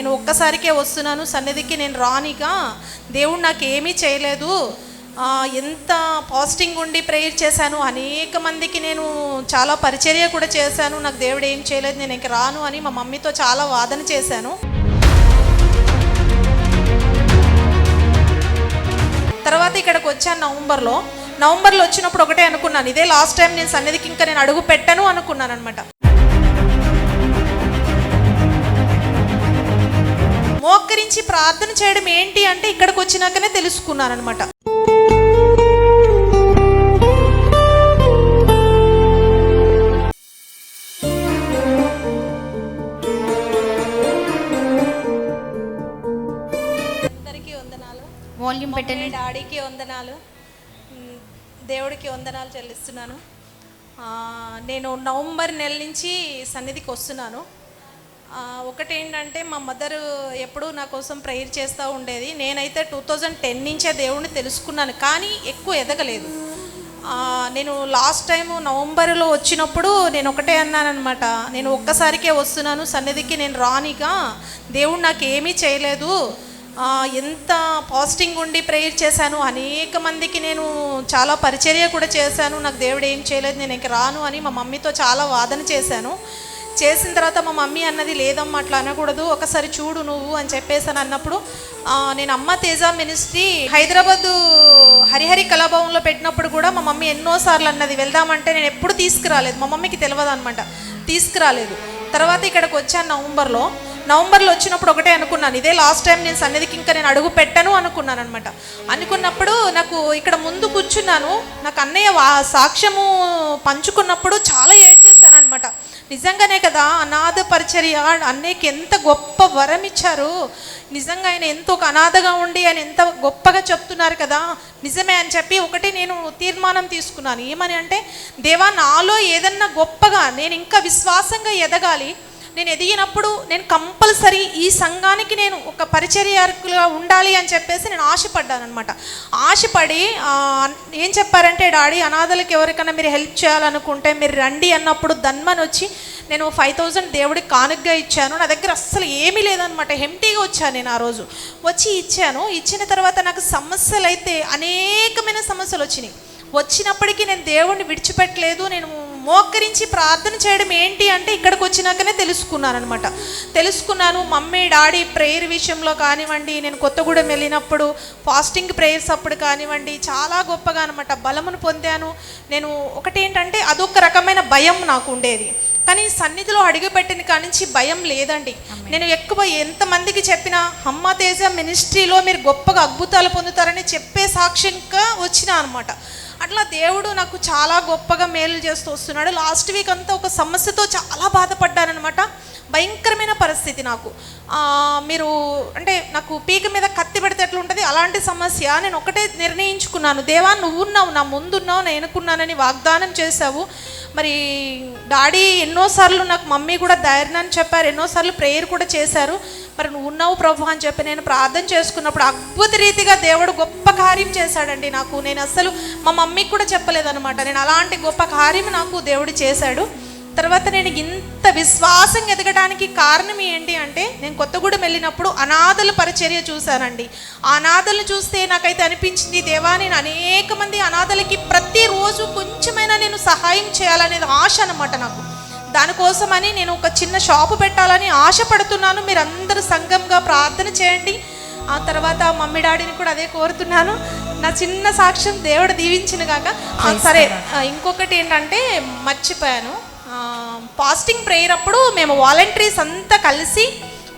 నేను ఒక్కసారికే వస్తున్నాను సన్నిధికి, నేను రానిగా దేవుడు నాకు ఏమీ చేయలేదు, ఎంత పాజిటింగ్ ఉండి ప్రేయర్ చేశాను, అనేక మందికి నేను చాలా పరిచర్య కూడా చేశాను, నాకు దేవుడు ఏం చేయలేదు, నేను ఇంక రాను అని మా మమ్మీతో చాలా వాదన చేశాను. తర్వాత ఇక్కడికి వచ్చాను నవంబర్లో వచ్చినప్పుడు ఒకటే అనుకున్నాను, ఇదే లాస్ట్ టైం నేను సన్నిధికి ఇంకా నేను అడుగు పెట్టను అనుకున్నాను అనమాట. మోకరించి ప్రార్థన చేయడం ఏంటి అంటే ఇక్కడికి వచ్చినాకనే తెలుసుకున్నాను అనమాట. అందరికీ వందనాలు, వాల్యూమ్ పెట్టండి. డాడీకి వందనాలు, దేవుడికి వందనాలు చెల్లిస్తున్నాను. నేను నవంబర్ నెల నుంచి సన్నిధికి వస్తున్నాను. ఒకటేంటంటే మా మదర్ ఎప్పుడూ నా కోసం ప్రేయర్ చేస్తూ ఉండేది. నేనైతే 2010 నుంచే దేవుడిని తెలుసుకున్నాను, కానీ ఎక్కువ ఎదగలేదు. నేను లాస్ట్ టైము నవంబర్లో వచ్చినప్పుడు నేను ఒకటే అన్నానమాట, నేను ఒక్కసారికే వస్తున్నాను సన్నిధికి, నేను రానిగా దేవుడు నాకు ఏమీ చేయలేదు, ఎంత పాజిటింగ్ ఉండి ప్రేయర్ చేశాను, అనేక మందికి నేను చాలా పరిచర్య కూడా చేశాను, నాకు దేవుడు ఏం చేయలేదు, నేను ఇంక రాను అని మా మమ్మీతో చాలా వాదన చేశాను. చేసిన తర్వాత మా మమ్మీ అన్నది, లేదమ్మా అట్లా అనకూడదు, ఒకసారి చూడు నువ్వు అని చెప్పేసాను. అన్నప్పుడు నేను అమ్మ తేజ మినిస్ట్రీ హైదరాబాద్ హరిహరి కళాభవన్లో పెట్టినప్పుడు కూడా మా మమ్మీ ఎన్నోసార్లు అన్నది వెళ్దామంటే నేను ఎప్పుడు తీసుకురాలేదు, మా మమ్మీకి తెలియదు అనమాట, తీసుకురాలేదు. తర్వాత ఇక్కడికి వచ్చాను నవంబర్లో వచ్చినప్పుడు ఒకటే అనుకున్నాను, ఇదే లాస్ట్ టైం నేను సన్నిధికి ఇంకా నేను అడుగు పెట్టను అనుకున్నాను అనమాట. అనుకున్నప్పుడు నాకు ఇక్కడ ముందు కూర్చున్నాను, నాకు అన్నయ్య సాక్ష్యము పంచుకున్నప్పుడు చాలా ఏడ్చేశాను అనమాట. నిజంగానే కదా, అనాథ పరిచర్య అన్నయ్యకి ఎంత గొప్ప వరం ఇచ్చారు, నిజంగా ఆయన ఎంతో ఒక అనాథగా ఉండి ఆయన ఎంత గొప్పగా చెప్తున్నారు కదా, నిజమే అని చెప్పి ఒకటి నేను తీర్మానం తీసుకున్నాను. ఏమని అంటే, దేవా నాలో ఏదన్నా గొప్పగా నేను ఇంకా విశ్వాసంగా ఎదగాలి, నేను ఎదిగినప్పుడు నేను కంపల్సరీ ఈ సంఘానికి నేను ఒక పరిచర్యకులుగా ఉండాలి అని చెప్పేసి నేను ఆశపడ్డాను అనమాట. ఆశపడి ఏం చెప్పారంటే, డాడీ అనాథలకు ఎవరికైనా మీరు హెల్ప్ చేయాలనుకుంటే మీరు రండి అన్నప్పుడు ధన్మని వచ్చి నేను 5000 దేవుడికి కానుకగా ఇచ్చాను. నా దగ్గర అస్సలు ఏమీ లేదనమాట, ఎంటీగా వచ్చాను నేను. ఆ రోజు వచ్చి ఇచ్చాను. ఇచ్చిన తర్వాత నాకు సమస్యలు అయితే అనేకమైన సమస్యలు వచ్చినప్పటికీ నేను దేవుడిని విడిచిపెట్టలేదు. నేను మోకరించి ప్రార్థన చేయడం ఏంటి అంటే ఇక్కడికి వచ్చినాకనే తెలుసుకున్నాను. మమ్మీ డాడీ ప్రేయర్ విషయంలో కానివ్వండి, నేను కొత్తగూడెం వెళ్ళినప్పుడు ఫాస్టింగ్ ప్రేయర్స్ అప్పుడు కానివ్వండి, చాలా గొప్పగా అనమాట బలమును పొందాను. నేను ఒకటేంటంటే అదొక రకమైన భయం నాకు ఉండేది, కానీ సన్నిధిలో అడుగుపెట్టిన కానించి భయం లేదండి. నేను ఎక్కువ ఎంతమందికి చెప్పినా అమ్మ తేజ మినిస్ట్రీలో మీరు గొప్పగా అద్భుతాలు పొందుతారని చెప్పే సాక్ష్యంగా వచ్చినా అనమాట. అట్లా దేవుడు నాకు చాలా గొప్పగా మేలు చేస్తూ వస్తున్నాడు. లాస్ట్ వీక్ అంతా ఒక సమస్యతో చాలా బాధపడ్డానమాట. భయంకరమైన పరిస్థితి నాకు. మీరు అంటే నాకు పీక మీద కత్తి పెడితే ఎట్లా ఉంటుంది అలాంటి సమస్య. నేను ఒకటే నిర్ణయించుకున్నాను, దేవా నువ్వున్నావు, నా ముందున్నావు, నేను ఎన్నుకున్నానని వాగ్దానం చేశావు. మరి డాడీ ఎన్నోసార్లు నాకు మమ్మీ కూడా ధైర్యాన్ని చెప్పారు, ఎన్నోసార్లు ప్రేయర్ కూడా చేశారు. మరి నువ్వు ఉన్నావు ప్రభు అని చెప్పి నేను ప్రార్థన చేసుకున్నప్పుడు అద్భుత రీతిగా దేవుడు గొప్ప కార్యం చేశాడండి నాకు. నేను అసలు మా మమ్మీకి కూడా చెప్పలేదన్నమాట, నేను అలాంటి గొప్ప కార్యం నాకు దేవుడు చేశాడు. తర్వాత నేను ఇంత విశ్వాసం ఎదగడానికి కారణం ఏంటి అంటే, నేను కొత్తగూడెం వెళ్ళినప్పుడు అనాథల పరిచర్య చూశానండి. ఆ అనాథలను చూస్తే నాకైతే అనిపించింది, దేవా నేను అనేక మంది అనాథలకి ప్రతిరోజు కొంచెమైనా నేను సహాయం చేయాలనేది ఆశ అనమాట నాకు. దానికోసమని నేను ఒక చిన్న షాపు పెట్టాలని ఆశపడుతున్నాను. మీరు అందరూ సంఘంగా ప్రార్థన చేయండి. ఆ తర్వాత మమ్మీ డాడీని కూడా అదే కోరుతున్నాను. నా చిన్న సాక్ష్యం దేవుడు దీవించిన కాక. సరే, ఇంకొకటి ఏంటంటే మర్చిపోయాను, ఫాస్టింగ్ ప్రేయర్ అప్పుడు మేము వాలంటీర్స్ అంతా కలిసి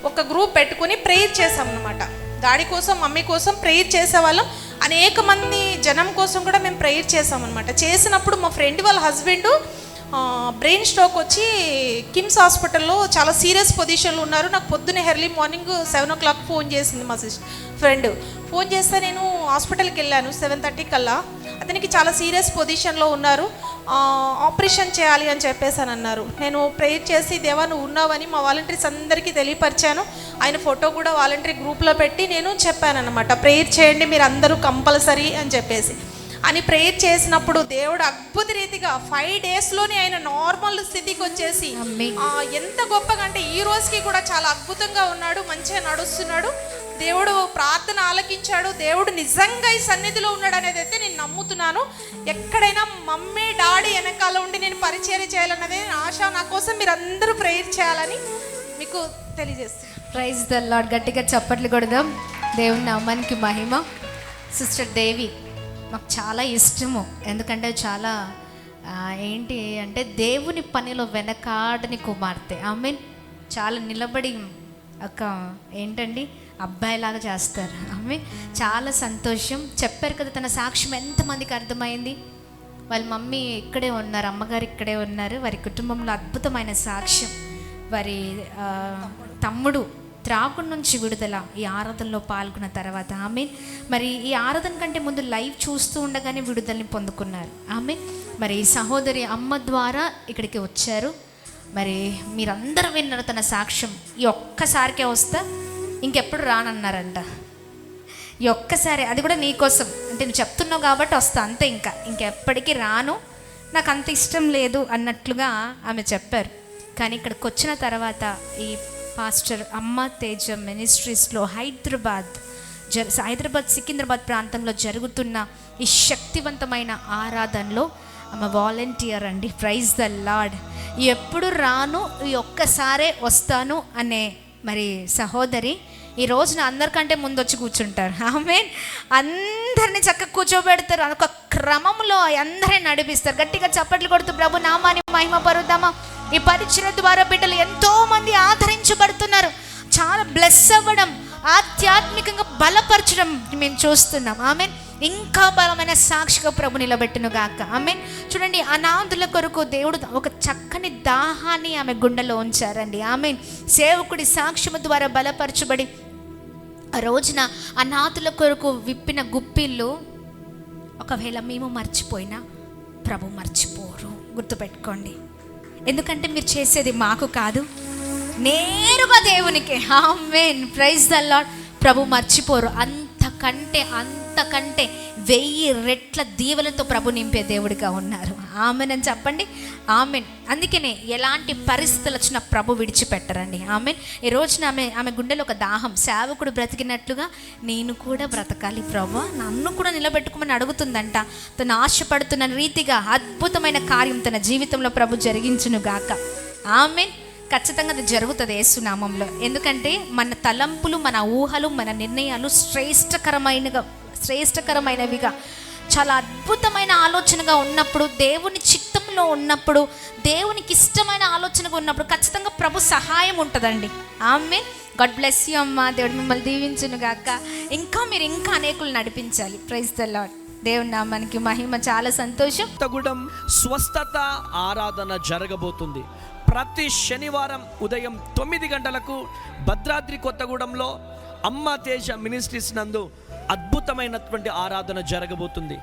ఒక గ్రూప్ పెట్టుకుని ప్రేయర్ చేసామన్నమాట. డాడీ కోసం మమ్మీ కోసం ప్రేయర్ చేసేవాళ్ళం. అనేక మంది జనం కోసం కూడా మేము ప్రేయర్ చేసామన్నమాట. చేసినప్పుడు మా ఫ్రెండ్ వాళ్ళ హస్బెండ్ బ్రెయిన్ స్ట్రోక్ వచ్చి కిమ్స్ హాస్పిటల్లో చాలా సీరియస్ పొజిషన్లో ఉన్నారు. నాకు పొద్దున్నే ఎర్లీ మార్నింగ్ 7 o'clock ఫోన్ చేసింది మా ఫ్రెండ్. ఫోన్ చేస్తే నేను హాస్పిటల్కి వెళ్ళాను 7:30 కల్లా. అతనికి చాలా సీరియస్ పొజిషన్లో ఉన్నారు, ఆపరేషన్ చేయాలి అని చెప్పేసాను అన్నారు. నేను ప్రేయర్ చేసి దేవా నువ్వు ఉన్నావని మా వాలంటీర్స్ అందరికీ తెలియపరిచాను. ఆయన ఫోటో కూడా వాలంటీర్ గ్రూప్లో పెట్టి నేను చెప్పాను అనమాట, ప్రేయర్ చేయండి మీరు అందరూ కంపల్సరీ అని చెప్పేసి. అని ప్రేయర్ చేసినప్పుడు దేవుడు అద్భుత రీతిగా 5 డేస్లోనే ఆయన నార్మల్ స్థితికి వచ్చేసి ఎంత గొప్పగా అంటే ఈ రోజుకి కూడా చాలా అద్భుతంగా ఉన్నాడు, మంచిగా నడుస్తున్నాడు. దేవుడు ప్రార్థన ఆలకించాడు. దేవుడు నిజంగా ఈ సన్నిధిలో ఉన్నాడు అనేది అయితే నేను నమ్ముతున్నాను. ఎక్కడైనా మమ్మీ డాడీ వెనకాల ఉండి నేను పరిచర్య చేయాలన్నదే ఆశ. నా కోసం మీరు అందరూ ప్రేయర్ చేయాలని మీకు తెలియజేస్తాను. Praise the Lord. గట్టిగా చప్పట్లు కొడదాం. దేవుని నామానికి మహిమ. సిస్టర్ దేవి మాకు చాలా ఇష్టము, ఎందుకంటే చాలా ఏంటి అంటే దేవుని పనిలో వెనకాడని కుమార్తె. ఆమె చాలా నిలబడి ఒక ఏంటండి అబ్బాయిలాగా చేస్తారు. ఆమె చాలా సంతోషం. చెప్పారు కదా తన సాక్ష్యం ఎంతమందికి అర్థమైంది. వాళ్ళ మమ్మీ ఇక్కడే ఉన్నారు, అమ్మగారు ఇక్కడే ఉన్నారు. వారి కుటుంబంలో అద్భుతమైన సాక్ష్యం. వారి తమ్ముడు త్రాగుడు నుంచి విడుదల ఈ ఆరాధనలో పాల్గొన్న తర్వాత ఆమె మరి ఈ ఆరాధన కంటే ముందు లైవ్ చూస్తూ ఉండగానే విడుదలని పొందుకున్నారు. ఆమె మరి సహోదరి అమ్మ ద్వారా ఇక్కడికి వచ్చారు. మరి మీరందరూ విన్నారు తన సాక్ష్యం. ఈ ఒక్కసారికే వస్తా, ఇంకెప్పుడు రానన్నారంట. ఈ ఒక్కసారి, అది కూడా నీకోసం అంటే నువ్వు చెప్తున్నావు కాబట్టి వస్తా అంతే, ఇంకెప్పటికీ రాను, నాకు అంత ఇష్టం లేదు అన్నట్లుగా ఆమె చెప్పారు. కానీ ఇక్కడికి వచ్చిన తర్వాత ఈ పాస్టర్ అమ్మ తేజ మినిస్ట్రీస్లో హైదరాబాద్ సికింద్రాబాద్ ప్రాంతంలో జరుగుతున్న ఈ శక్తివంతమైన ఆరాధనలో ఆమె వాలంటీర్ అండి. Praise the Lord. ఎప్పుడు రాను, ఈ ఒక్కసారే వస్తాను అనే మరి సహోదరి ఈ రోజున అందరికంటే ముందు వచ్చి కూర్చుంటారు. ఆమెన్. అందరినీ చక్కగా కూర్చోబెడతారు, ఒక క్రమంలో అందరిని నడిపిస్తారు. గట్టిగా చప్పట్లు కొడుతూ ప్రభు నామాన్ని మహిమ పరుద్దామా. ఈ పరిచర్య ద్వారా బిడ్డలు ఎంతో మంది ఆదరించబడుతున్నారు. చాలా బ్లెస్ అవ్వడం, ఆధ్యాత్మికంగా బలపరచడం మేము చూస్తున్నాం. ఆమెన్. ఇంకా బలమైన సాక్షిగా ప్రభు నిలబెట్టును గాక. ఆమెన్. చూడండి, అనాథుల కొరకు దేవుడు ఒక చక్కని దాహాన్ని ఆమె గుండెలో ఉంచారండి. ఆమెన్. సేవకుడి సాక్ష్యము ద్వారా బలపరచబడి ఆ రోజున అనాథుల కొరకు విప్పిన గుప్పిళ్ళు ఒకవేళ మేము మర్చిపోయినా ప్రభు మర్చిపోరు. గుర్తుపెట్టుకోండి. ఎందుకంటే మీరు చేసేది మాకు కాదు, నేరుగా దేవునికి. ఆమేన్. Praise the Lord. ప్రభు మర్చిపోరు. అంతకంటే 1000 రెట్ల దీవెలతో ప్రభు నింపే దేవుడిగా ఉన్నారు. ఆమెన్ అని చెప్పండి. ఆమెన్. అందుకనే ఎలాంటి పరిస్థితులు వచ్చినా ప్రభు విడిచిపెట్టరండి. ఆమెన్. ఈ రోజున ఆమె గుండెలో ఒక దాహం, సేవకుడు బ్రతికినట్లుగా నేను కూడా బ్రతకాలి ప్రభు, నన్ను కూడా నిలబెట్టుకోమని అడుగుతుందంట. తను ఆశపడుతున్న రీతిగా అద్భుతమైన కార్యం తన జీవితంలో ప్రభు జరిగించును గాక. ఆమెన్. ఖచ్చితంగా అది జరుగుతుంది యేసునామంలో. ఎందుకంటే మన తలంపులు, మన ఊహలు, మన నిర్ణయాలు శ్రేష్టకరమైనవిగా చాలా అద్భుతమైన ఆలోచనగా ఉన్నప్పుడు, దేవుని చిత్తంలో ఉన్నప్పుడు, దేవునికి ఇష్టమైన ఆలోచనగా ఉన్నప్పుడు ఖచ్చితంగా ప్రభు సహాయం ఉంటుందండి. ఆమెన్. గాడ్ బ్లెస్ యూ అమ్మా. దేవుడు మిమ్మల్ని దీవించును గాక. మీరు ఇంకా అనేకులు నడిపించాలి. Praise the Lord. దేవుని నామానికి మహిమ. చాలా సంతోషం. కొత్తగూడెం స్వస్థత ఆరాధన జరగబోతుంది. ప్రతి శనివారం ఉదయం 9 గంటలకు భద్రాద్రి కొత్తగూడెంలో అమ్మ తేజ మినిస్ట్రీస్ నందు అద్భుతమైనటువంటి ఆరాధన జరగబోతుంది.